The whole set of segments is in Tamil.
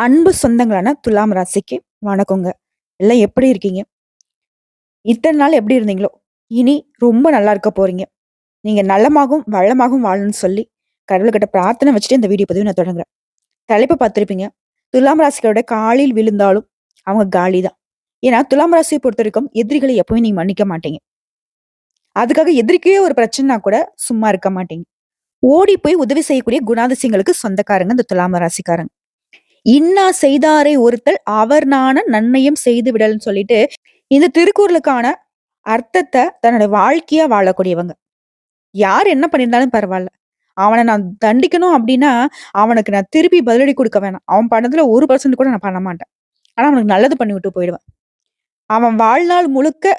அன்பு சொந்தங்களான துலாம் ராசிக்கு வணக்கங்க. எல்லாம் எப்படி இருக்கீங்க? இத்தன நாள் எப்படி இருந்தீங்களோ, இனி ரொம்ப நல்லா இருக்க போறீங்க. நீங்க நலமாகவும், வளமாகவும் வாழணும்னு சொல்லி கடவுள்கிட்ட பிரார்த்தனை வச்சுட்டு இந்த வீடியோ பதிவு நான் தொடங்குறேன். தலைப்பு பார்த்திருப்பீங்க. துலாம் ராசிக்காரோட காலில் விழுந்தாலும் அவங்க காலி தான். ஏன்னா துலாம் ராசியை பொறுத்தவரைக்கும் எதிரிகளை எப்பவும் நீங்க மன்னிக்க மாட்டீங்க. அதுக்காக எதிரிக்கே ஒரு பிரச்சனைனா கூட சும்மா இருக்க மாட்டீங்க. ஓடி போய் உதவி செய்யக்கூடிய குணாதிசயங்களுக்கு சொந்தக்காரங்க இந்த துலாம் ராசிக்காரங்க. இன்னா செய்தாரை ஒருத்தல் அவர் நாண நன்னயம் செய்து விடல்ன்னு சொல்லிட்டு இந்த திருக்குறளுக்கான அர்த்தத்தை தன்னுடைய வாழ்க்கையா வாழக்கூடியவங்க. யார் என்ன பண்ணியிருந்தாலும் பரவாயில்ல. அவனை நான் தண்டிக்கணும் அப்படின்னா, அவனுக்கு நான் திருப்பி பதிலடி கொடுக்க வேணாம். அவன் பண்ணதுல 1% கூட நான் பண்ண மாட்டேன். ஆனா அவனுக்கு நல்லது பண்ணி விட்டு போயிடுவேன். அவன் வாழ்நாள் முழுக்க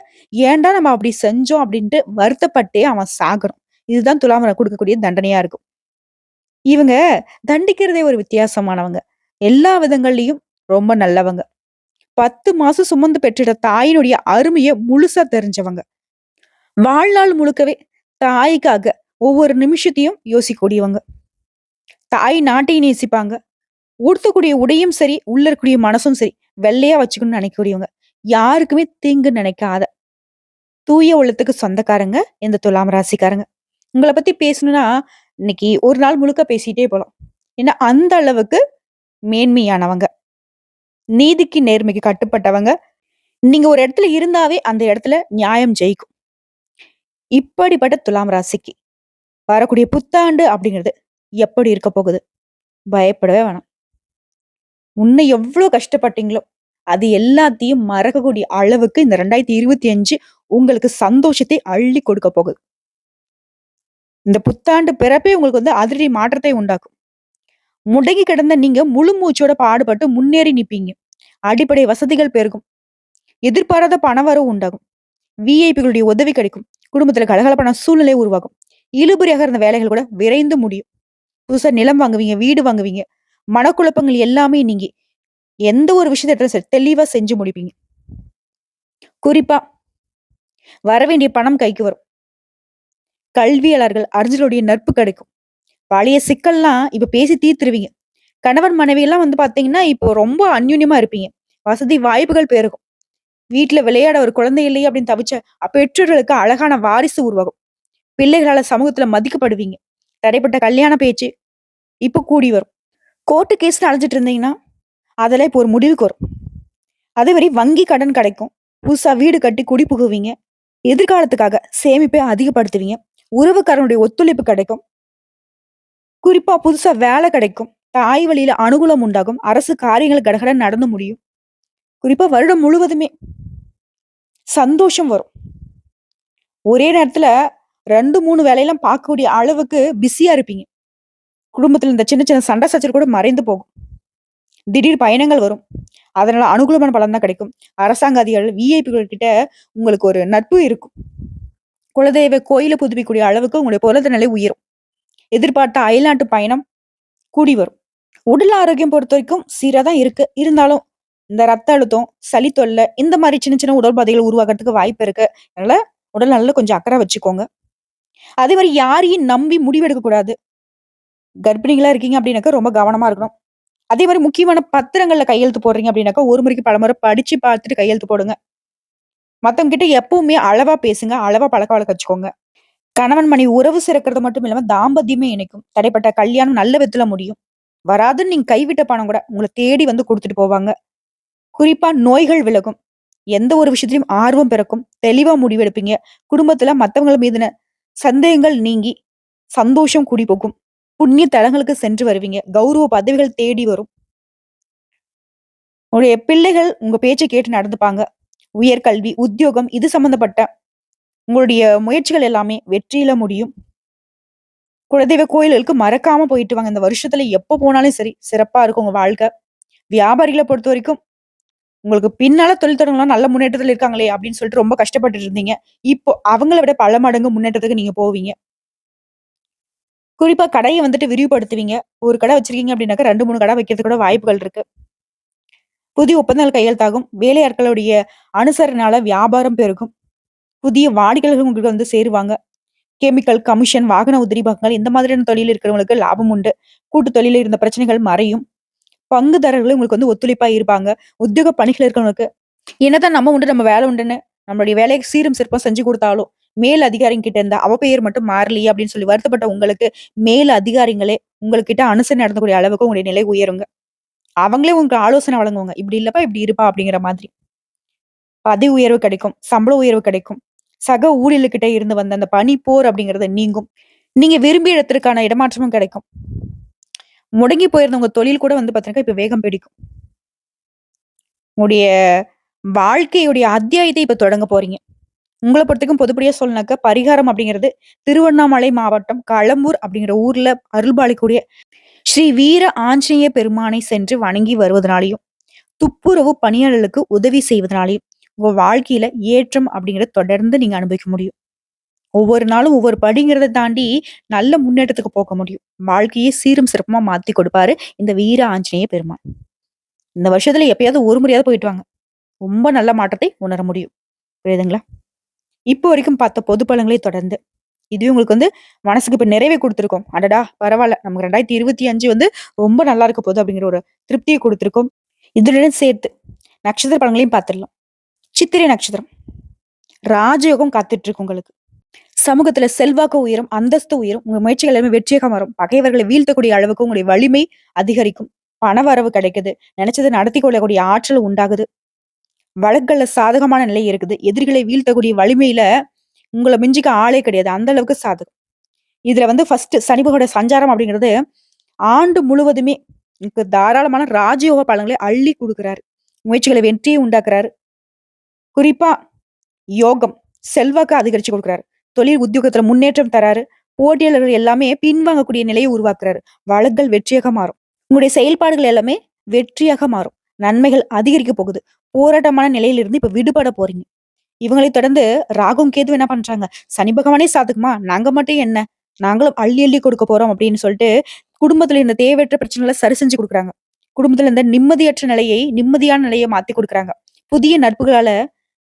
ஏன்டா நம்ம அப்படி செஞ்சோம் அப்படின்ட்டு வருத்தப்பட்டே அவன் சாகணும். இதுதான் துலாமரை கொடுக்கக்கூடிய தண்டனையா இருக்கும். இவங்க தண்டிக்கிறதே ஒரு வித்தியாசமானவங்க. எல்லா விதங்கள்லயும் ரொம்ப நல்லவங்க. 10 மாசம் சுமந்து பெற்றிட தாயினுடைய அருமைய முழுசா தெரிஞ்சவங்க. வாழ்நாள் முழுக்கவே தாய்க்காக ஒவ்வொரு நிமிஷத்தையும் யோசிக்கக்கூடியவங்க. தாய் நாட்டை நேசிப்பாங்க. உடுத்தக்கூடிய உடையும் சரி, உள்ள இருக்கக்கூடிய மனசும் சரி, வெள்ளையா வச்சுக்கணும்னு நினைக்கக்கூடியவங்க. யாருக்குமே தீங்கு நினைக்காத தூய உள்ளத்துக்கு சொந்தக்காரங்க இந்த துலாம் ராசிக்காரங்க. உங்கள பத்தி பேசணும்னா, இன்னைக்கு ஒரு நாள் முழுக்க பேசிட்டே போலாம். ஏன்னா அந்த அளவுக்கு மேன்மையானவங்க. நீதிக்கு நேர்மைக்கு கட்டுப்பட்டவங்க. நீங்க ஒரு இடத்துல இருந்தாவே அந்த இடத்துல நியாயம் ஜெயிக்கும். இப்படிப்பட்ட துலாம் ராசிக்கு வரக்கூடிய புத்தாண்டு அப்படிங்கிறது எப்படி இருக்க போகுது? பயப்படவே வேணாம். முன்ன எவ்வளவு கஷ்டப்பட்டீங்களோ, அது எல்லாத்தையும் மறக்கக்கூடிய அளவுக்கு இந்த 2025 உங்களுக்கு சந்தோஷத்தை அள்ளி கொடுக்க போகுது. இந்த புத்தாண்டு பிறப்பே உங்களுக்கு அதிரடி மாற்றத்தை உண்டாக்கும். முடங்கி கிடந்த நீங்க முழு மூச்சோட பாடுபட்டு முன்னேறி நிப்பீங்க. அடிப்படை வசதிகள் பெருகும். எதிர்பாராத பணவரவு உண்டாகும். விஐபிகளுடைய உதவி கிடைக்கும். குடும்பத்துல கலகலப்பான சூழ்நிலை உருவாகும். இழுபறியாக இருந்த வேலைகள் கூட விரைந்து முடியும். புதுசா நிலம் வாங்குவீங்க, வீடு வாங்குவீங்க. மனக்குழப்பங்கள் எல்லாமே நீங்கி எந்த ஒரு விஷயத்த தெளிவா செஞ்சு முடிப்பீங்க. குறிப்பா வரவேண்டிய பணம் கைக்கு வரும். கல்வியாளர்கள், அறிஞர்களுடைய நட்பு கிடைக்கும். பழைய சிக்கல்லாம் இப்ப பேசி தீர்த்துருவீங்க. கணவன் மனைவி எல்லாம் பாத்தீங்கன்னா இப்போ ரொம்ப அந்யூன்யமா இருப்பீங்க. வசதி வாய்ப்புகள் பெருகும். வீட்டுல விளையாட ஒரு குழந்தை இல்லையே அப்படின்னு தவிச்ச பெற்றோர்களுக்கு அழகான வாரிசு உருவாகும். பிள்ளைகளால சமூகத்துல மதிக்கப்படுவீங்க. தடைப்பட்ட கல்யாண பேச்சு இப்ப கூடி வரும். கோர்ட்டு கேஸ்ல அழைச்சிட்டு இருந்தீங்கன்னா அதெல்லாம் இப்போ ஒரு முடிவுக்கு வரும். அதே மாதிரி வங்கி கடன் கிடைக்கும். புதுசா வீடு கட்டி குடி புகுவீங்க. எதிர்காலத்துக்காக சேமிப்பை அதிகப்படுத்துவீங்க. உறவுக்காரனுடைய ஒத்துழைப்பு கிடைக்கும். குறிப்பா புதுசா வேலை கிடைக்கும். தாய் வழியில அனுகூலம் உண்டாகும். அரசு காரியங்கள் கடகடன் நடந்து முடியும். குறிப்பா வருடம் முழுவதுமே சந்தோஷம் வரும். ஒரே நேரத்துல 2, 3 வேலையெல்லாம் பார்க்கக்கூடிய அளவுக்கு பிஸியா இருப்பீங்க. குடும்பத்துல இந்த சின்ன சின்ன சண்டை சச்சரவு கூட மறைந்து போகும். திடீர் பயணங்கள் வரும். அதனால அனுகூலமான பலன் தான் கிடைக்கும். அரசாங்க அதிகாரிகள், விஐபிகள் கிட்ட உங்களுக்கு ஒரு நட்பு இருக்கும். குலதெய்வ கோயில புதுப்பிக்கக்கூடிய அளவுக்கு உங்களுடைய பொருளாதார நிலை உயரும். எதிர்பார்த்த அயல்நாட்டு பயணம் கூடி வரும். உடல் ஆரோக்கியம் பொறுத்த வரைக்கும் சீரா தான் இருக்கு. இருந்தாலும் இந்த ரத்த அழுத்தம், சளி தொல்லை இந்த மாதிரி சின்ன சின்ன உடல்பாதைகள் உருவாகிறதுக்கு வாய்ப்பு இருக்கு. அதனால உடல் நல்லா கொஞ்சம் அக்கறை வச்சுக்கோங்க. அதே மாதிரி யாரையும் நம்பி முடிவெடுக்க கூடாது. கர்ப்பிணிகளா இருக்கீங்க அப்படின்னாக்கா ரொம்ப கவனமா இருக்கணும். அதே மாதிரி முக்கியமான பத்திரங்கள்ல கையெழுத்து போடுறீங்க அப்படின்னாக்கா ஒரு முறைக்கு பலமுறை படிச்சு பார்த்துட்டு கையெழுத்து போடுங்க. மத்தவங்க கிட்ட எப்பவுமே அளவா பேசுங்க. அளவா பழக்க வழக்கம் வச்சுக்கோங்க. கணவன் மனைவி உறவு சிறக்கிறது மட்டும் இல்லாம தாம்பத்தியமே இணைக்கும். தடைப்பட்ட கல்யாணம் நல்ல விதத்துல முடியும். வராதுன்னு நீங்க கைவிட்ட பணம் கூட உங்களை தேடி கொடுத்துட்டு போவாங்க. குறிப்பா நோய்கள் விலகும். எந்த ஒரு விஷயத்திலும் ஆர்வம் பிறக்கும். தெளிவா முடிவெடுப்பீங்க. குடும்பத்துல மத்தவங்க மீதுன சந்தேகங்கள் நீங்கி சந்தோஷம் கூடி போகும். புண்ணிய தலங்களுக்கு சென்று வருவீங்க. கௌரவ பதவிகள் தேடி வரும். உங்களுடைய பிள்ளைகள் உங்க பேச்சை கேட்டு நடந்துப்பாங்க. உயர்கல்வி, உத்தியோகம் இது சம்பந்தப்பட்ட உங்களுடைய முயற்சிகள் எல்லாமே வெற்றியில முடியும். குலதெய்வ கோயில்களுக்கு மறக்காம போயிட்டு வாங்க. இந்த வருஷத்துல எப்ப போனாலும் சரி சிறப்பா இருக்கும் உங்க வாழ்க்கை. வியாபாரிகளை பொறுத்த வரைக்கும் உங்களுக்கு பின்னால தொழில் தொடங்கலாம் நல்ல முன்னேற்றத்துல இருக்காங்களே அப்படின்னு சொல்லிட்டு ரொம்ப கஷ்டப்பட்டுட்டு இருந்தீங்க. இப்போ அவங்கள விட பல மடங்கு முன்னேற்றத்துக்கு நீங்க போவீங்க. குறிப்பா கடைய விரிவுபடுத்துவீங்க. ஒரு கடை வச்சிருக்கீங்க அப்படின்னாக்கா 2, 3 கடை வைக்கிறதுக்கு கூட வாய்ப்புகள் இருக்கு. புதிய ஒப்பந்தங்கள் கையெழுத்தாகும். வேலையாட்களுடைய அனுசரணையால வியாபாரம் பெருகும். புதிய வாடிக்கையாளர்கள் உங்களுக்கு சேருவாங்க. கெமிக்கல், கமிஷன், வாகன உதிரி பாகங்கள் இந்த மாதிரியான தொழில் இருக்கிறவங்களுக்கு லாபம் உண்டு. கூட்டு தொழில இருந்த பிரச்சனைகள் மறையும். பங்குதாரர்களும் உங்களுக்கு வந்து ஒத்துழைப்பா இருப்பாங்க. உத்தியோக பணிகள் இருக்கிறவங்களுக்கு என்னதான் நம்ம உண்டு, நம்ம வேலை உண்டுன்னு நம்மளுடைய வேலைய சீரும் சிறப்புமா செஞ்சு குடுத்தாலும், மேல் அதிகாரிங்க கிட்ட இருந்து அவ பெயர் மட்டும் மாறலையே அப்படின்னு சொல்லி வருத்தப்பட்ட உங்களுக்கு, மேல் அதிகாரிங்களே உங்ககிட்ட அனுசரணை நடத்தக்கூடிய அளவுக்கு உங்களுடைய நிலை உயருங்க. அவங்களே உங்களுக்கு ஆலோசனை வழங்குவாங்க. "இப்படி இல்லப்பா, இப்படி இருப்பா" அப்படிங்கிற மாதிரி. பதவி உயர்வு கிடைக்கும். சம்பள உயர்வு கிடைக்கும். சக ஊழியர்கிட்ட இருந்து வந்த அந்த பணி போர் அப்படிங்கிறது நீங்கும். நீங்க விரும்பிய இடத்திற்கான இடமாற்றமும் கிடைக்கும். முடங்கி போயிருந்த உங்க தொழில் கூட வந்து பார்த்தீங்கன்னா, இப்ப வேகம் பிடிக்கும். உங்களுடைய வாழ்க்கையுடைய அத்தியாயத்த இப்ப தொடங்க போறீங்க. உங்கள பொறுத்தவரைக்கும் பொதுப்படையா சொல்லணும்னாக்க, பரிகாரம் அப்படிங்கிறது திருவண்ணாமலை மாவட்டம் களம்பூர் அப்படிங்கிற ஊர்ல அருள்பாலிக்கூடிய ஸ்ரீ வீர ஆஞ்சநேய பெருமானை சென்று வணங்கி வருவதனாலயும், துப்புரவு பணியாளர்களுக்கு உதவி செய்வதனாலயும், உங்க வாழ்க்கையில ஏற்றம் அப்படிங்கிறத தொடர்ந்து நீங்க அனுபவிக்க முடியும். ஒவ்வொரு நாளும் ஒவ்வொரு படிங்கிறத தாண்டி நல்ல முன்னேற்றத்துக்கு போக முடியும். வாழ்க்கையே சீரும் சிறப்புமா மாத்தி கொடுப்பாரு இந்த வீர ஆஞ்சநேய பெருமான். இந்த வருஷத்துல எப்பயாவது ஒரு முறையாவது போயிட்டு வாங்க. ரொம்ப நல்ல மாற்றத்தை உணர முடியும். புரியுதுங்களா? இப்போ வரைக்கும் பார்த்த பொது பலன்களை தொடர்ந்து, இதுவே உங்களுக்கு வந்து மனசுக்கு இப்ப நிறைவை குடுத்திருக்கும். அடடா! பரவால்ல. நமக்கு 2025 வந்து ரொம்ப நல்லா இருக்க போகுது அப்படிங்கிற ஒரு திருப்திய குடுத்திருக்கும். இதுடன் சேர்த்து நட்சத்திர பலன்களையும் பார்த்துடலாம். சித்திரை நட்சத்திரம். ராஜயோகம் காத்துட்டு இருக்கு உங்களுக்கு. சமூகத்துல செல்வாக்கு உயரும், அந்தஸ்து உயரும். உங்க முயற்சிகள் எல்லாமே வெற்றியாக மாறும். பகைவர்களை வீழ்த்தக்கூடிய அளவுக்கு உங்களுடைய வலிமை அதிகரிக்கும். பணவரவு கிடைக்குது. நினைச்சதை நடத்தி கொள்ளக்கூடிய ஆற்றல் உண்டாகுது. வழக்குகள்ல சாதகமான நிலை இருக்குது. எதிரிகளை வீழ்த்தக்கூடிய வலிமையில உங்கள மிஞ்சிக்க ஆளே கிடையாது. அந்த அளவுக்கு சாதகம். இதுல வந்து ஃபர்ஸ்ட் சனி பகவானோட சஞ்சாரம் அப்படிங்கிறது ஆண்டு முழுவதுமே உங்களுக்கு தாராளமான ராஜயோக பலன்களை அள்ளி குடுக்குறாரு. முயற்சிகளை வெற்றியை உண்டாக்குறாரு. குறிப்பா யோகம், செல்வாக்க அதிகரிச்சு குடுக்குறாரு. தொழில் உத்தியோகத்துல முன்னேற்றம் தராரு. போட்டியாளர்கள் எல்லாமே பின்வாங்கக்கூடிய நிலையை உருவாக்குறாரு. வழக்குகள் வெற்றியாக மாறும். உங்களுடைய செயல்பாடுகள் எல்லாமே வெற்றியாக மாறும். நன்மைகள் அதிகரிக்க போகுது. போராட்டமான நிலையிலிருந்து இப்ப விடுபட போறீங்க. இவங்களை தொடர்ந்து ராகும் கேது என்ன பண்றாங்க? சனி பகவானே சாதகமா? நாங்க மட்டும் என்ன? நாங்களும் அள்ளி அள்ளி கொடுக்க போறோம் அப்படின்னு சொல்லிட்டு, குடும்பத்துல இந்த தேவையற்ற பிரச்சனைகள சரி செஞ்சு குடுக்குறாங்க. குடும்பத்துல இருந்த நிம்மதியற்ற நிலையை, நிம்மதியான நிலைய மாத்தி குடுக்குறாங்க. புதிய நட்புகளால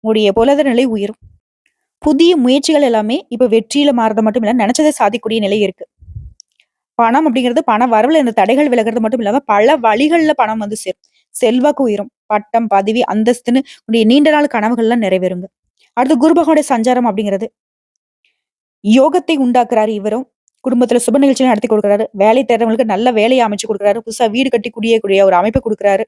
உங்களுடைய பொருளாதார நிலை உயரும். புதிய முயற்சிகள் எல்லாமே இப்ப வெற்றியில மாறுறது மட்டும் இல்ல, நினைச்சதை சாதிக்கக்கூடிய நிலை இருக்கு. பணம் அப்படிங்கிறது பண வரவுல இருந்த தடைகள் விலகுறது மட்டும் இல்லாம, பல வழிகள்ல பணம் வந்து சேரும். செல்வாக்கு உயரும். பட்டம், பதவி, அந்தஸ்துன்னு உங்களுடைய நீண்ட நாள் கனவுகள்லாம் நிறைவேறுங்க. அடுத்து குரு பகவானுடைய சஞ்சாரம் அப்படிங்கிறது யோகத்தை உண்டாக்குறாரு இவரும். குடும்பத்துல சுப நிகழ்ச்சிகள் நடத்தி கொடுக்குறாரு. வேலை தேடுறவங்களுக்கு நல்ல வேலையை அமைச்சு கொடுக்குறாரு. புதுசா வீடு கட்டி குடியேறக்கூடிய ஒரு அமைப்பை கொடுக்குறாரு.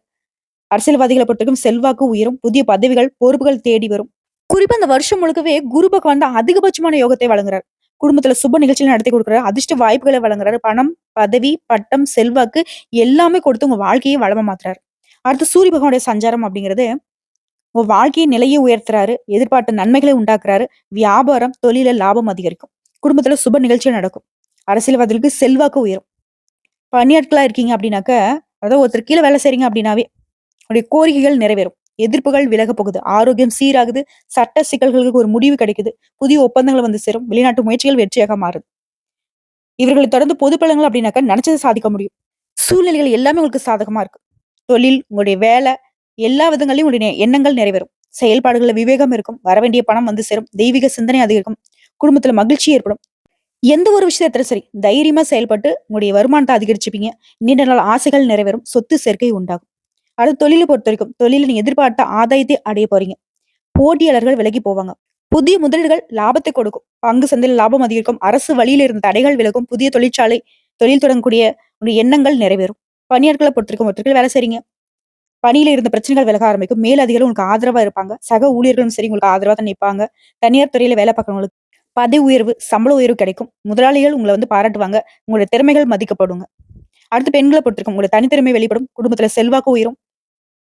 அரசியல்வாதிகளை பொறுத்தவரைக்கும் செல்வாக்கு உயரும். புதிய பதவிகள், பொறுப்புகள் தேடி வரும். குறிப்பா இந்த வருஷம் முழுக்கவே குரு பகவான் தான் அதிகபட்சமான யோகத்தை வழங்குறாரு. குடும்பத்துல சுப நிகழ்ச்சிகள் நடத்தி கொடுக்குறாரு. அதிர்ஷ்ட வாய்ப்புகளை வழங்குறாரு. பணம், பதவி, பட்டம், செல்வாக்கு எல்லாமே கொடுத்து உங்க வாழ்க்கையை வளமா மாத்துறாரு. அடுத்து சூரிய பகவானுடைய சஞ்சாரம் அப்படிங்கிறது உங்க வாழ்க்கையின் நிலையை உயர்த்துறாரு. எதிர்பார்த்த நன்மைகளை உண்டாக்குறாரு. வியாபாரம், தொழில லாபம் அதிகரிக்கும். குடும்பத்துல சுப நிகழ்ச்சிகள் நடக்கும். அரசியல்வாதிகளுக்கு செல்வாக்கு உயரும். பணியாட்களா இருக்கீங்க அப்படின்னாக்க, அதாவது ஒருத்தர் கீழ வேலை செய்றீங்க அப்படின்னாவே, உங்களுடைய கோரிக்கைகள் நிறைவேறும். எதிர்ப்புகள் விலக போகுது. ஆரோக்கியம் சீராகுது. சட்ட சிக்கல்களுக்கு ஒரு முடிவு கிடைக்குது. புதிய ஒப்பந்தங்கள் வந்து சேரும். வெளிநாட்டு முயற்சிகள் வெற்றியாக மாறுது. இவர்களை தொடர்ந்து பொது பலன்கள் அப்படின்னாக்க நினைச்சதை சாதிக்க முடியும். சூழ்நிலைகள் எல்லாமே உங்களுக்கு சாதகமா இருக்கு. தொழில், உங்களுடைய வேலை, எல்லா விதங்களையும் உங்களுடைய எண்ணங்கள் நிறைவேறும். செயல்பாடுகள்ல விவேகம் இருக்கும். வரவேண்டிய பணம் வந்து சேரும். தெய்வீக சிந்தனை அதிகரிக்கும். குடும்பத்துல மகிழ்ச்சி ஏற்படும். எந்த ஒரு விஷயத்துல சரி, தைரியமா செயல்பட்டு உங்களுடைய வருமானத்தை அதிகரிச்சுப்பீங்க. நீண்ட நாள் ஆசைகள் நிறைவேறும். சொத்து சேர்க்கை உண்டாகும். அடுத்து தொழிலை பொறுத்தவரைக்கும், தொழில நீங்க எதிர்பார்த்த ஆதாயத்தை அடைய போறீங்க. போட்டியாளர்கள் விலகி போவாங்க. புதிய முதலீடுகள் லாபத்தை கொடுக்கும். பங்கு சந்தையில் லாபம் அதிகரிக்கும். அரசு வழியில இருந்த தடைகள் விலகும். புதிய தொழிற்சாலை, தொழில் தொடங்கக்கூடிய உங்களுடைய எண்ணங்கள் நிறைவேறும். பணியாட்களை பொறுத்தவரைக்கும் ஒருத்தருக்கு வேலை செய்றீங்க. பணியில இருந்த பிரச்சனைகள் விலக ஆரம்பிக்கும். மேல் அதிகாரிகள் உங்களுக்கு ஆதரவா இருப்பாங்க. சக ஊழியர்களும் சரி உங்களுக்கு ஆதரவா தான் நிப்பாங்க. தனியார் துறையில வேலை பார்க்கிறவங்களுக்கு பதவி உயர்வு, சம்பள உயர்வு கிடைக்கும். முதலாளிகள் உங்கள வந்து பாராட்டுவாங்க. உங்களுடைய திறமைகள் மதிக்கப்படுங்க. அடுத்து பெண்கள பொறுத்திருக்கும். உங்களுடைய தனித்திறமை வெளிப்படும். குடும்பத்துல செல்வாக்கு உயரும்.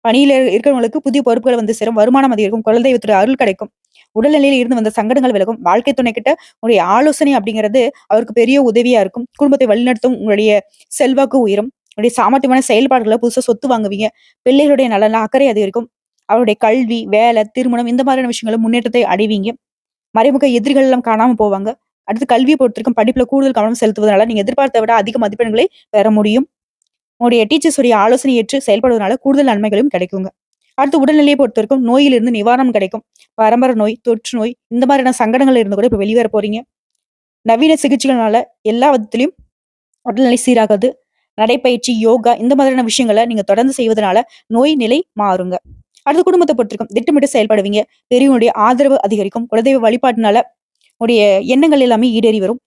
பணியில இருக்கிறவங்களுக்கு புதிய பொறுப்புகள் வந்து சேரும். வருமானம் அதிகரிக்கும். குலதெய்வத்துடைய அருள் கிடைக்கும். உடல்நிலையில இருந்து வந்த சங்கடங்கள் விலகும். வாழ்க்கை துணை கிட்ட உங்களுடைய ஆலோசனை அப்படிங்கிறது அவருக்கு பெரிய உதவியா இருக்கும். குடும்பத்தை வழிநடத்தும். உங்களுடைய செல்வாக்கு உயரும். உங்களுடைய சாமர்த்தியமான செயல்பாடுகள புதுசா சொத்து வாங்குவீங்க. பிள்ளைகளுடைய நலன்ல அக்கறை அதிகரிக்கும். அவருடைய கல்வி, வேலை, திருமணம் இந்த மாதிரியான விஷயங்கள முன்னேற்றத்தை அடைவீங்க. மறைமுக எதிரிகள் எல்லாம் காணாம போவாங்க. அடுத்து கல்வியை பொறுத்திருக்கும். படிப்புல கூடுதல் கவனம் செலுத்துவதனால நீங்க எதிர்பார்த்த விட அதிக மதிப்பெண்களை பெற முடியும். உங்களுடைய டீச்சர்ஸ் உடைய ஆலோசனை ஏற்று செயல்படுவதனால கூடுதல் நன்மைகளும் கிடைக்குங்க. அடுத்து உடல்நிலையை பொறுத்தவரைக்கும் நோயிலிருந்து நிவாரணம் கிடைக்கும். பரம்பரை நோய், தொற்று நோய் இந்த மாதிரியான சங்கடங்கள் இருந்து கூட இப்ப வெளிவர போறீங்க. நவீன சிகிச்சைகள்னால எல்லா விதத்திலயும் உடல்நிலை சீராகுது. நடைப்பயிற்சி, யோகா இந்த மாதிரியான விஷயங்கள நீங்க தொடர்ந்து செய்வதனால நோய் நிலை மாறுங்க. அடுத்து குடும்பத்த பொறுத்திருக்கும். திட்டமிட்டு செயல்படுவீங்க. பெரியவங்களுடைய ஆதரவு அதிகரிக்கும். குலதெய்வ வழிபாட்டுனால உடைய எண்ணங்கள் எல்லாமே ஈடேறி வரும்.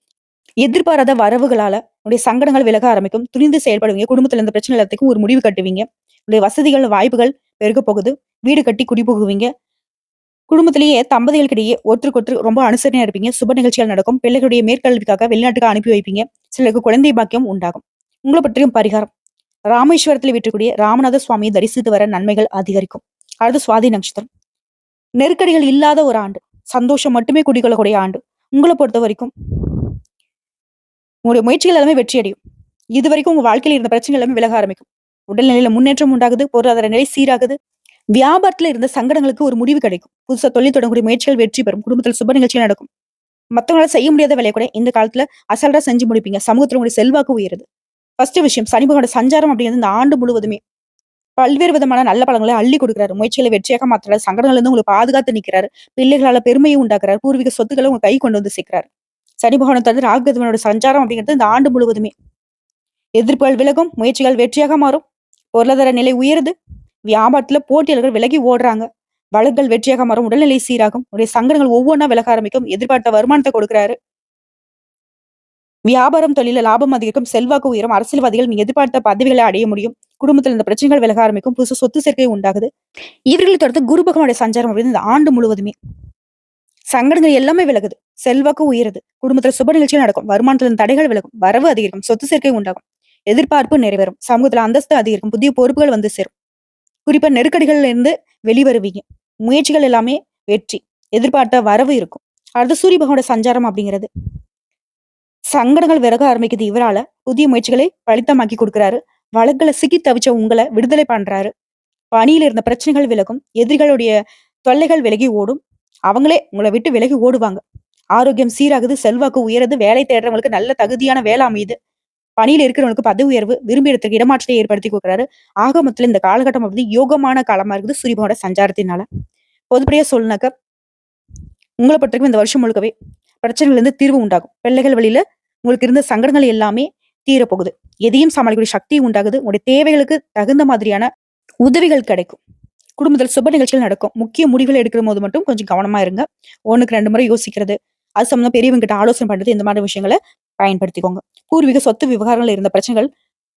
எதிர்பாராத வரவுகளால உடைய சங்கடங்கள் விலக ஆரம்பிக்கும். துணிந்து செயல்படுவீங்க. குடும்பத்துல இருந்த பிரச்சனை எல்லாத்துக்கும் ஒரு முடிவு கட்டுவீங்க. உடைய வசதிகள், வாய்ப்புகள் பெருகப் போகுது. வீடு கட்டி குடிபுகுவீங்க. குடும்பத்திலேயே தம்பதிகளுக்கிடையே ஒருத்தருக்கு ரொம்ப அனுசரணையா இருப்பீங்க. சுப நிகழ்ச்சிகள் நடக்கும். பிள்ளைகளுடைய மேற்கல்விக்காக வெளிநாட்டுக்கு அனுப்பி வைப்பீங்க. சிலருக்கு குழந்தை பாக்கியம் உண்டாகும். உங்கள பற்றியும் பரிகாரம். ராமேஸ்வரத்தில் வீற்றிருக்கக்கூடிய ராமநாத சுவாமியை தரிசித்து வர நன்மைகள் அதிகரிக்கும். அடுத்து சுவாதி நட்சத்திரம். நெருக்கடிகள் இல்லாத ஒரு ஆண்டு. சந்தோஷம் மட்டுமே குடிக்கொள்ளக்கூடிய ஆண்டு. உங்கள பொறுத்தவரைக்கும் உங்களுடைய முயற்சிகள் எல்லாமே வெற்றி அடையும். இதுவரைக்கும் உங்க வாழ்க்கையில இருந்த பிரச்சனைகள் எல்லாமே விலக ஆரம்பிக்கும். உடல்நிலையில முன்னேற்றம் உண்டாகுது. பொருளாதார நிலை சீராகுது. வியாபாரத்துல இருந்த சங்கடங்களுக்கு ஒரு முடிவு கிடைக்கும். புதுசா தொழில் தொடங்கக்கூடிய முயற்சிகள் வெற்றி பெறும். குடும்பத்தில் சுப நிகழ்ச்சிகள் நடக்கும். மத்தவங்களால செய்ய முடியாத வேலையை கூட இந்த காலத்துல அசால்ட்டா செஞ்சு முடிப்பீங்க. சமூகத்துல உங்களுடைய செல்வாக்கு உயருது. ஃபர்ஸ்ட் விஷயம், சனி பகவானோட சஞ்சாரம் அப்படிங்கிறது இந்த ஆண்டு முழுவதுமே பல்வேறு விதமான நல்ல பலன்களை அள்ளி கொடுக்குறாரு. முயற்சிகளை வெற்றியாக மாத்துறாரு. சங்கடங்கள்ல இருந்து உங்களுக்கு பாதுகாத்து நிக்கிறாரு. பிள்ளைகளால பெருமையை உண்டாக்குறாரு. பூர்வீக சொத்துக்களை உங்க கை கொண்டு வந்து சேர்க்கிறாரு. சனி பகவானை தவிர ராகுகேதுவனோட சஞ்சாரம் அப்படிங்கிறது இந்த ஆண்டு முழுவதுமே எதிர்ப்புகள் விலகும். முயற்சிகள் வெற்றியாக மாறும். பொருளாதார நிலை உயருது. வியாபாரத்துல போட்டியாளர்கள் விலகி ஓடுறாங்க. வழக்குகள் வெற்றியாக மாறும். உடல்நிலை சீராகும். உடைய சங்கடங்கள் ஒவ்வொன்றா விலக ஆரம்பிக்கும். எதிர்பார்த்த வருமானத்தை கொடுக்கிறாரு. வியாபாரம், தொழில லாபம் அதிகரிக்கும். செல்வாக்கு உயரும். அரசியல்வாதிகள் நீங்க எதிர்பார்த்த பதவிகளை அடைய முடியும். குடும்பத்தில் இந்த பிரச்சனைகள் விலக ஆரம்பிக்கும். புதுசு சொத்து சேர்க்கை உண்டாகுது. இவர்களை தொடர்ந்து குரு பகவானுடைய சஞ்சாரம் அப்படின்னு இந்த ஆண்டு முழுவதுமே சங்கடங்கள் எல்லாமே விலகுது. செல்வாக்கு உயருது. குடும்பத்துல சுப நிகழ்ச்சிகள் நடக்கும். வருமானத்துல இருந்து தடைகள் விலகும். வரவு அதிகரிக்கும். சொத்து சேர்க்கை உண்டாகும். எதிர்பார்ப்பு நிறைவேறும். சமூகத்துல அந்தஸ்து அதிகரிக்கும். புதிய பொறுப்புகள் வந்து சேரும். குறிப்பா நெருக்கடிகள்ல இருந்து வெளிவருவீங்க. முயற்சிகள் எல்லாமே வெற்றி. எதிர்பார்த்த வரவு இருக்கும். அடுத்து சூரிய பகவானோட சஞ்சாரம் அப்படிங்கிறது சங்கடங்கள் விலக ஆரம்பிக்குது. இவரால புதிய முயற்சிகளை பலித்தமாக்கி கொடுக்கிறாரு. வழக்குல சிக்கி தவிச்ச உங்களை விடுதலை பண்றாரு. பணியில இருந்த பிரச்சனைகள் விலகும். எதிரிகளுடைய தொல்லைகள் விலகி ஓடும். அவங்களே உங்களை விட்டு விலகி ஓடுவாங்க. ஆரோக்கியம் சீராகுது. செல்வாக்கு உயருது. வேலை தேடுறவங்களுக்கு நல்ல தகுதியான வேலை அமையுது. பணியில இருக்கிறவங்களுக்கு பதவி உயர்வு, விரும்பிய இடத்துக்கு இடமாற்றத்தை ஏற்படுத்தி கொடுக்குறாரு. ஆக மொத்தத்துல இந்த காலகட்டம் வந்து யோகமான காலமா இருக்குது சூரியபகவானோட சஞ்சாரத்தினால. பொதுப்படியா சொல்லுனாக்க உங்களை பொறுத்தவரைக்கும் இந்த வருஷம் முழுக்கவே பிரச்சனைகள் இருந்து தீர்வு உண்டாகும். பிள்ளைகள் வழியில உங்களுக்கு இருந்த சங்கடங்கள் எல்லாமே தீரப்போகுது. எதையும் சமாளிக்கக்கூடிய சக்தி உண்டாகுது. உங்களுடைய தேவைகளுக்கு தகுந்த மாதிரியான உதவிகள் கிடைக்கும். குடும்பத்தில் சுப நிகழ்ச்சிகள் நடக்கும். முக்கிய முடிவுகள் எடுக்கிற போது மட்டும் கொஞ்சம் கவனமா இருங்க. 1க்கு 2 முறை யோசிக்கிறது, அது சம்பந்தம் பெரியவங்க கிட்ட ஆலோசனை பண்றது, இந்த மாதிரி விஷயங்களை பயன்படுத்திக்கோங்க. பூர்வீக சொத்து விவகாரங்கள் இருந்த பிரச்சனைகள்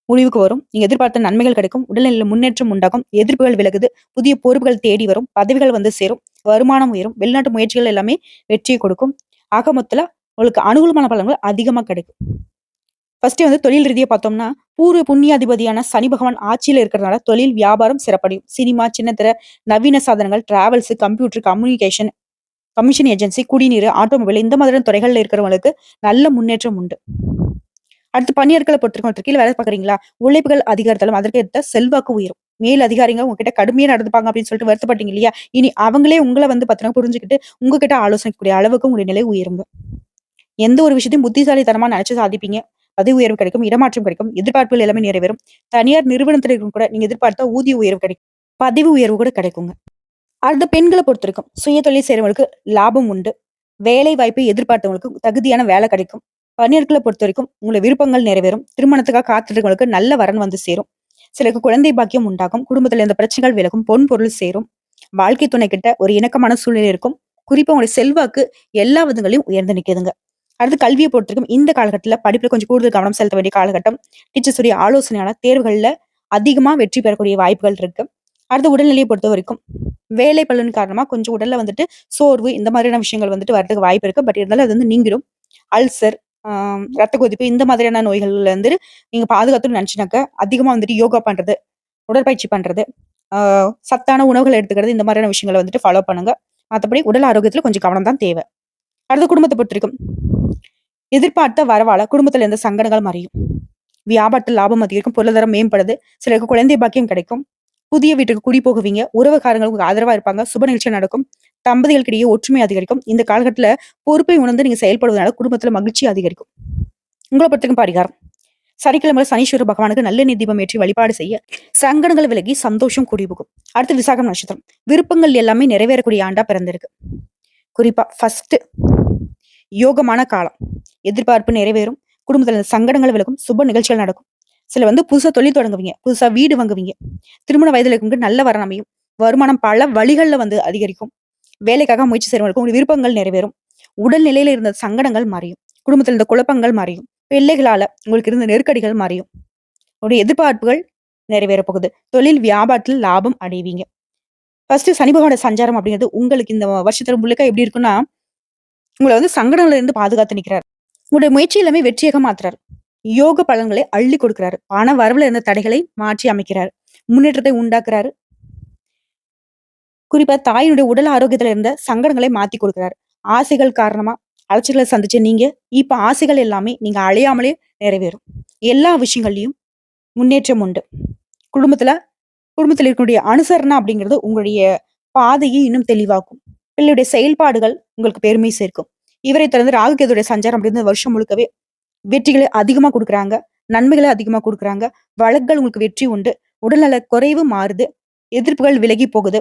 முடிவுக்கு வரும். நீங்க எதிர்பார்த்த நன்மைகள் கிடைக்கும். உடல்நிலையில முன்னேற்றம் உண்டாகும். எதிர்ப்புகள் விலகுது. புதிய பொறுப்புகள் தேடி வரும். பதவிகள் வந்து சேரும். வருமானம் உயரும். வெளிநாட்டு முயற்சிகள் எல்லாமே வெற்றியை கொடுக்கும். ஆக மொத்தத்துல உங்களுக்கு அனுகூலமான பலன்கள் அதிகமா கிடைக்கும். ஃபர்ஸ்ட் வந்து தொழில் ரீதியா பார்த்தோம்னா, பூர்வ புண்ணியாதிபதியான சனி பகவான் ஆட்சியில இருக்கிறதுனால தொழில், வியாபாரம் சிறப்படையும். சினிமா, சின்னத்திரை, நவீன சாதனங்கள், travels, computer, communication, commission agency, குடிநீர், ஆட்டோமொபைல் இந்த மாதிரியான துறைகள்ல இருக்கிறவங்களுக்கு நல்ல முன்னேற்றம் உண்டு. அடுத்து பணியாட்களை பொறுத்திருக்கும். கீழே வேலை பாக்குறீங்களா? உழைப்புகள் அதிகரித்தாலும் அதற்கு ஏற்ற செல்வாக்கு உயரும். மேல் அதிகாரிங்க உங்ககிட்ட கடுமையா நடந்துப்பாங்க அப்படின்னு சொல்லிட்டு வருத்தப்பட்டீங்க இல்லையா? இனி அவங்களே உங்களை வந்து பாத்தீங்கன்னா புரிஞ்சுக்கிட்டு உங்ககிட்ட ஆலோசனைக்கூடிய அளவுக்கு உங்களுடைய நிலை உயருங்க. எந்த ஒரு விஷயத்தையும் புத்திசாலித்தனமா நினைச்சு சாதிப்பீங்க. பதவி உயர்வு கிடைக்கும். இடமாற்றம் கிடைக்கும். எதிர்பார்ப்புகள் எல்லாமே நிறைவேறும். தனியார் நிறுவனத்துல இருக்கும் கூட நீங்க எதிர்பார்த்த ஊதிய உயர்வு கிடைக்கும். பதவி உயர்வு கூட கிடைக்குங்க. அடுத்த பெண்களை பொறுத்திருக்கும். சுய தொழில் செய்றவங்களுக்கு லாபம் உண்டு. வேலை வாய்ப்பை எதிர்பார்த்தவங்களுக்கு தகுதியான வேலை கிடைக்கும். பணியாட்களை பொறுத்த வரைக்கும் உங்களுடைய விருப்பங்கள் நிறைவேறும். திருமணத்துக்காக காத்திருக்கவங்களுக்கு நல்ல வரன் வந்து சேரும். சிலருக்கு குழந்தை பாக்கியம் உண்டாகும். குடும்பத்துல இருந்த பிரச்சனைகள் விலகும். பொன் பொருள் சேரும். வாழ்க்கை துணை கிட்ட ஒரு இணக்கமான சூழ்நிலை இருக்கும். குறிப்பா உங்களுடைய செல்வாக்கு எல்லா விதங்களையும் உயர்ந்து நிக்குதுங்க. அடுத்து கல்வியை பொறுத்திருக்கும். இந்த காலகட்டத்துல படிப்புல கொஞ்சம் கூடுதல் கவனம் செலுத்த வேண்டிய காலகட்டம். டீச்சர்ஸுடைய ஆலோசனையான தேர்வுகள்ல அதிகமா வெற்றி பெறக்கூடிய வாய்ப்புகள் இருக்கு. அடுத்து உடல்நிலையை பொறுத்த வரைக்கும் வேலை பளுவின் காரணமா கொஞ்சம் உடல்ல வந்துட்டு சோர்வு இந்த மாதிரியான விஷயங்கள் வந்துட்டு வரதுக்கு வாய்ப்பு இருக்கு. பட் இருந்தாலும் அது வந்து நீங்கிடும். அல்சர், ரத்த கொதிப்பு இந்த மாதிரியான நோய்கள்ல இருந்து நீங்க பாதுகாத்துன்னு நினைச்சுனாக்க அதிகமா வந்துட்டு யோகா பண்றது, உடற்பயிற்சி பண்றது, சத்தான உணவுகள் எடுத்துக்கிறது இந்த மாதிரியான விஷயங்களை வந்துட்டு ஃபாலோ பண்ணுங்க. மற்றபடி உடல் ஆரோக்கியத்துல கொஞ்சம் கவனம் தான் தேவை. அடுத்த குடும்பத்தை பொறுத்திருக்கும். எதிர்பார்த்த வரவால குடும்பத்துல இருந்த சங்கடங்கள் மறையும். வியாபாரத்தில் லாபம் அதிகரிக்கும். பொருளாதாரம் மேம்படுது. சிலருக்கு குழந்தை பாக்கியம் கிடைக்கும். புதிய வீட்டுக்கு குடி போகுவீங்க. உறவுக்காரங்கள் உங்களுக்கு ஆதரவா இருப்பாங்க. சுப நிகழ்ச்சி நடக்கும். தம்பதிகளுக்கிடையே ஒற்றுமை அதிகரிக்கும். இந்த காலகட்டத்துல பொறுப்பை உணர்ந்து நீங்க செயல்படுவதனால குடும்பத்துல மகிழ்ச்சி அதிகரிக்கும். உங்களை பொறுத்திருக்கும் பரிகாரம். சனிக்கிழமை சனீஸ்வர பகவானுக்கு நல்லெண்ணெய் தீபம் ஏற்றி வழிபாடு செய்ய சங்கடங்கள் விலகி சந்தோஷம் குடிபுகும். அடுத்து விசாகம் நட்சத்திரம். விருப்பங்கள் எல்லாமே நிறைவேறக்கூடிய ஆண்டா பிறந்திருக்கு. குறிப்பா ஃபர்ஸ்ட் யோகமான காலம். எதிர்பார்ப்பு நிறைவேறும். குடும்பத்துல சங்கடங்கள் விலகும். சுப நிகழ்ச்சிகள் நடக்கும். சில வந்து புதுசா தொழில் தொடங்குவீங்க. புதுசா வீடு வாங்குவீங்க. திருமண வயதில இருக்கவங்களுக்கு நல்ல வரன் அமையும். வருமானம் பல வழிகள்ல வந்து அதிகரிக்கும். வேலைக்காக முயற்சி செய்றவங்களுக்கு உங்க விருப்பங்கள் நிறைவேறும். உடல் நிலையில இருந்த சங்கடங்கள் மறையும். குடும்பத்தில இருந்த குழப்பங்கள் மறையும். பிள்ளைகளால உங்களுக்கு இருந்த நெருக்கடிகள் மறையும். உங்களுடைய எதிர்பார்ப்புகள் நிறைவேறப் போகுது. தொழில் வியாபாரத்தில் லாபம் அடைவீங்க. ஃபர்ஸ்ட்டு சனி பகவானோட சஞ்சாரம் அப்படிங்கிறது உங்களுக்கு இந்த வருஷத்துல முழுக்க எப்படி இருக்குன்னா, உங்கள வந்து சங்கடங்கள்ல இருந்து பாதுகாத்து நிக்கிறாரு. உங்களுடைய முயற்சி எல்லாமே வெற்றியாக மாத்துறாரு. யோக பலன்களை அள்ளி கொடுக்கிறாரு. பண வரவுல இருந்த தடைகளை மாற்றி அமைக்கிறாரு. முன்னேற்றத்தை உண்டாக்குறாரு. குறிப்பா தாயினுடைய உடல் ஆரோக்கியத்துல இருந்த சங்கடங்களை மாத்தி கொடுக்கிறாரு. ஆசைகள் காரணமா அலைச்சல்களை சந்திச்ச நீங்க, இப்ப ஆசைகள் எல்லாமே நீங்க அழையாமலே நிறைவேறும். எல்லா விஷயங்கள்லயும் முன்னேற்றம் உண்டு. குடும்பத்துல குடும்பத்துல இருக்கக்கூடிய அனுசரணை அப்படிங்கிறது உங்களுடைய பாதையை இன்னும் தெளிவாக்கும். பிள்ளையுடைய செயல்பாடுகள் உங்களுக்கு பெருமை சேர்க்கும். இவரை தொடர்ந்து ராகுகேதுடைய சஞ்சாரம் அப்படிங்கிற வருஷம் முழுக்கவே வெற்றிகளை அதிகமா குடுக்குறாங்க. நன்மைகளை அதிகமா குடுக்குறாங்க. வழக்குகள் உங்களுக்கு வெற்றி உண்டு. உடல்நல குறைவு மாறுது. எதிர்ப்புகள் விலகி போகுது.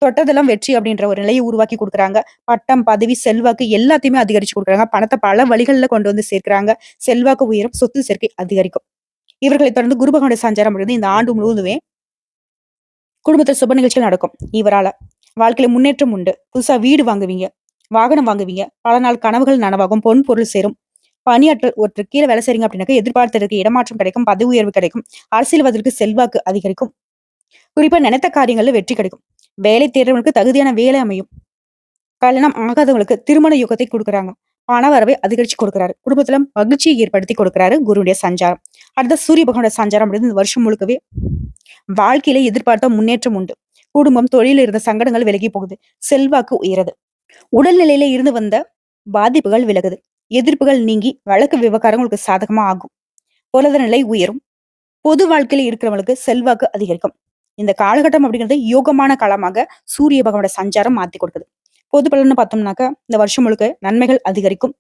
தொட்டதெல்லாம் வெற்றி அப்படின்ற ஒரு நிலையை உருவாக்கி குடுக்குறாங்க. பட்டம், பதவி, செல்வாக்கு எல்லாத்தையுமே அதிகரிச்சு குடுக்குறாங்க. பணத்த பல வழிகள்ல கொண்டு வந்து சேர்க்கிறாங்க. செல்வாக்கு உயரும். சொத்து சேர்க்கை அதிகரிக்கும். இவர்களை தொடர்ந்து குரு பகவானுடைய சஞ்சாரம் அப்படிங்கிறது இந்த ஆண்டு முழுவதுமே குடும்பத்துல சுப நிகழ்ச்சிகள் நடக்கும். இவரால வாழ்க்கையில முன்னேற்றம் உண்டு. புதுசா வீடு வாங்குவீங்க. வாகனம் வாங்குவீங்க. பல நாள் கனவுகள் நனவாகும். பொன் பொருள் சேரும். பணியாற்றல் ஒருத்தர் கீழ வேலை செய்றீங்க அப்படின்னாக்க எதிர்பார்த்ததற்கு இடமாற்றம் கிடைக்கும். பதவி உயர்வு கிடைக்கும். அரசியல்வாதிகளுக்கு செல்வாக்கு அதிகரிக்கும். குறிப்பா நினைத்த காரியங்கள்ல வெற்றி கிடைக்கும். வேலை தேடுறவங்களுக்கு தகுதியான வேலை அமையும். கல்யாணம் ஆகாதவங்களுக்கு திருமண யுகத்தை குடுக்குறாங்க. பண வரவை அதிகரிச்சு கொடுக்குறாரு. குடும்பத்துல மகிழ்ச்சியை ஏற்படுத்தி கொடுக்குறாரு குருவுடைய சஞ்சாரம். அடுத்த சூரிய பகவானுடைய சஞ்சாரம் அப்படின்னு இந்த வருஷம் முழுக்கவே வாழ்க்கையில எதிர்பார்த்த முன்னேற்றம் உண்டு. குடும்பம், தொழில இருந்த சங்கடங்கள் விலகி போகுது. செல்வாக்கு உயருது. உடல்நிலையில இருந்து வந்த பாதிப்புகள் விலகுது. எதிர்ப்புகள் நீங்கி வழக்கு விவகாரம் உங்களுக்கு சாதகமா ஆகும். பொருளாதார நிலை உயரும். பொது வாழ்க்கையில இருக்கிறவங்களுக்கு செல்வாக்கு அதிகரிக்கும். இந்த காலகட்டம் அப்படிங்கிறது யோகமான காலமாக சூரிய பகவானோட சஞ்சாரம் மாத்தி கொடுக்குது. பொது பலன்னு பார்த்தோம்னாக்க இந்த வருஷம் முழுக்க நன்மைகள் அதிகரிக்கும்.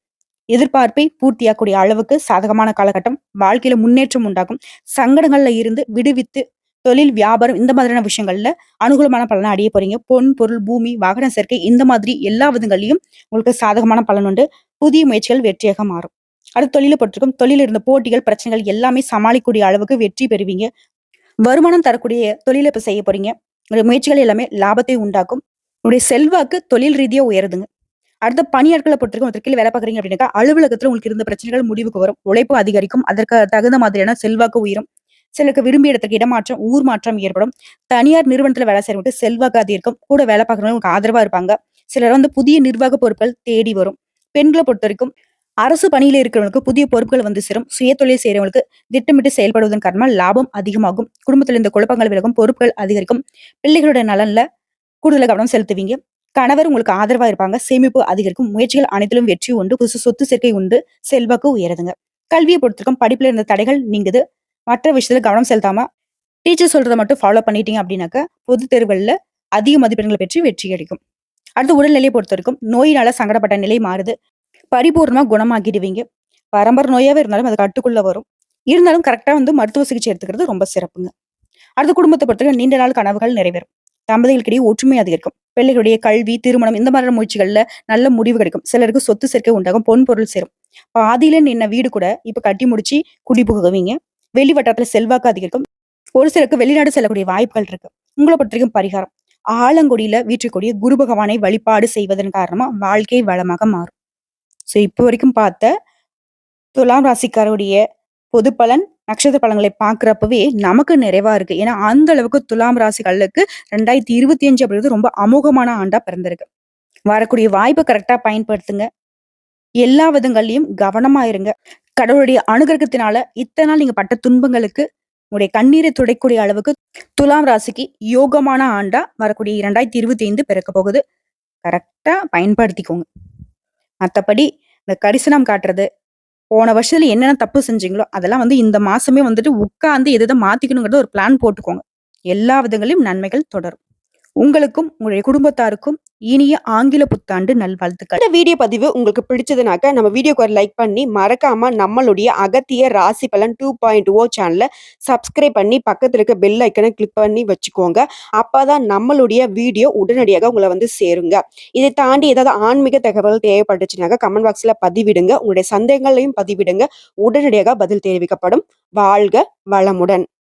எதிர்பார்ப்பை பூர்த்தியாக்கூடிய அளவுக்கு சாதகமான காலகட்டம். வாழ்க்கையில முன்னேற்றம் உண்டாகும். சங்கடங்கள்ல இருந்து விடுவித்து தொழில், வியாபாரம் இந்த மாதிரியான விஷயங்கள்ல அனுகூலமான பலனை அடைய போறீங்க. பொன், பொருள், பூமி, வாகன சேர்க்கை இந்த மாதிரி எல்லா விதங்கள்லயும் உங்களுக்கு சாதகமான பலன் உண்டு. புதிய முயற்சிகள் வெற்றியாக மாறும். அடுத்து தொழிலை பொறுத்திருக்கும். தொழில இருந்த போட்டிகள், பிரச்சனைகள் எல்லாமே சமாளிக்கக்கூடிய அளவுக்கு வெற்றி பெறுவீங்க. வருமானம் தரக்கூடிய தொழிலை இப்ப செய்ய போறீங்க. உங்களுடைய முயற்சிகள் எல்லாமே லாபத்தை உண்டாக்கும். உங்களுடைய செல்வாக்கு தொழில் ரீதியா உயருதுங்க. அடுத்த பணியாட்களை பொறுத்தவரைக்கும் ஒருத்தர் கீழ வேலை பார்க்குறீங்க அப்படின்னாக்கா, அலுவலகத்துல உங்களுக்கு இருந்த பிரச்சனைகள் முடிவுக்கு வரும். உழைப்பு அதிகரிக்கும். அதற்கு தகுந்த மாதிரியான செல்வாக்கு உயரும். சிலருக்கு விரும்பிய இடத்துக்கு இடமாற்றம், ஊர் மாற்றம் ஏற்படும். தனியார் நிறுவனத்துல வேலை செய்யறவங்களுக்கு செல்வாக்கு அதிகரிக்கும். கூட வேலை பார்க்குறவங்க உங்களுக்கு ஆதரவா இருப்பாங்க. சிலர் வந்து புதிய நிர்வாக பொறுப்புகள் தேடி வரும். பெண்களை பொறுத்தவரைக்கும் அரசு பணியில இருக்கிறவங்களுக்கு புதிய பொறுப்புகள் வந்து சேரும். சுயதொழில் செய்யறவங்களுக்கு திட்டமிட்டு செயல்படுவதன் காரணமா லாபம் அதிகமாகும். குடும்பத்தில் இந்த குழப்பங்கள் விலகும். பொறுப்புகள் அதிகரிக்கும். பிள்ளைகளுடைய நலன்ல கூடுதல் கவனம் செலுத்துவீங்க. கணவர் உங்களுக்கு ஆதரவா இருப்பாங்க. சேமிப்பு அதிகரிக்கும். முயற்சிகள் அனைத்திலும் வெற்றி உண்டு. புதுசு சொத்து சேர்க்கை உண்டு. செல்வாக்கு உயருதுங்க. கல்வியை பொறுத்திருக்கும். படிப்புல இருந்த தடைகள் நீங்குது. மற்ற விஷயத்துல கவனம் செலுத்தாம டீச்சர் சொல்றத மட்டும் ஃபாலோ பண்ணிட்டீங்க அப்படின்னாக்க பொது தேர்வுகள்ல அதிக மதிப்பெண்களை பெற்று வெற்றி கிடைக்கும். அடுத்து உடல்நிலையை பொறுத்த வரைக்கும் நோயினால சங்கடப்பட்ட நிலை மாறுது. பரிபூர்ணமா குணமாக்கிடுவீங்க. பரம்பரை நோயாவே இருந்தாலும் அது கட்டுக்குள்ள வரும். இருந்தாலும் கரெக்டா வந்து மருத்துவ சிகிச்சை எடுத்துக்கிறது ரொம்ப சிறப்புங்க. அடுத்த குடும்பத்தை பொறுத்தவரைக்கும் நீண்ட நாள் கனவுகள் நிறைவேறும். தம்பதிகளுக்கிடையே ஒற்றுமை அதிகரிக்கும். பிள்ளைகளுடைய கல்வி, திருமணம் இந்த மாதிரியான முயற்சிகள்ல நல்ல முடிவு கிடைக்கும். சிலருக்கு சொத்து சேர்க்கை உண்டாகும். பொன் பொருள் சேரும். பாதியில நின்ன வீடு கூட இப்ப கட்டி முடிச்சு குடி புகுவீங்க. வெளி வட்டாரத்துல செல்வாக்கு அதிகரிக்கும். ஒரு சிலருக்கு வெளிநாடு செல்லக்கூடிய வாய்ப்புகள் இருக்கு. உங்களை பொறுத்தவரைக்கும் பரிகாரம் ஆலங்குடியில வீற்றிருக்கூடிய குரு பகவானை வழிபாடு செய்வதன் காரணமா வாழ்க்கை வளமாக மாறும். சோ இப்போ வரைக்கும் பார்த்த துலாம் ராசிக்காரருடைய பொது பலன், நட்சத்திர பலன்களை பார்க்கிறப்பவே நமக்கு நிறைவா இருக்கு. ஏன்னா அந்த அளவுக்கு துலாம் ராசிகளுக்கு 2025 அப்படிங்கிறது ரொம்ப அமோகமான ஆண்டா பிறந்திருக்கு. வரக்கூடிய வாய்ப்பை கரெக்டா பயன்படுத்துங்க. எல்லா விதங்கள்லயும் கவனமா இருங்க. கடவுளுடைய அனுகிரகத்தினால இத்தனை நாள் நீங்க பட்ட துன்பங்களுக்கு உங்களுடைய கண்ணீரை துடைக்கூடிய அளவுக்கு துலாம் ராசிக்கு யோகமான ஆண்டா வரக்கூடிய 2025 பிறக்க போகுது. கரெக்டா பயன்படுத்திக்கோங்க. மத்தபடி இந்த கரிசனம் காட்டுறது, போன வருஷத்துல என்னென்ன தப்பு செஞ்சீங்களோ அதெல்லாம் வந்து இந்த மாசமே வந்துட்டு உட்கார்ந்து எதை மாத்திக்கணுங்கிறத ஒரு பிளான் போட்டுக்கோங்க. எல்லா விதங்களிலும் நன்மைகள் தொடரும். உங்களுக்கும் உங்களுடைய குடும்பத்தாருக்கும் இனிய ஆங்கில புத்தாண்டு நல்வாழ்த்துக்கள். இந்த வீடியோ பதிவு உங்களுக்கு பிடிச்சதுனாக்க நம்ம வீடியோக்கு ஒரு லைக் பண்ணி மறக்காம நம்மளுடைய அகத்திய ராசி பலன் 2.0 சேனலை சப்ஸ்கிரைப் பண்ணி பக்கத்துல இருக்க பெல் ஐக்கனை கிளிக் பண்ணி வச்சுக்கோங்க. அப்பதான் நம்மளுடைய வீடியோ உடனடியாக உங்களை வந்து சேருங்க. இதை தாண்டி ஏதாவது ஆன்மீக தகவல் தேவைப்பட்டுச்சுனாக்க கமெண்ட் பாக்ஸ்ல பதிவிடுங்க. உங்களுடைய சந்தேகங்களையும் பதிவிடுங்க. உடனடியாக பதில் தெரிவிக்கப்படும். வாழ்க வளமுடன்.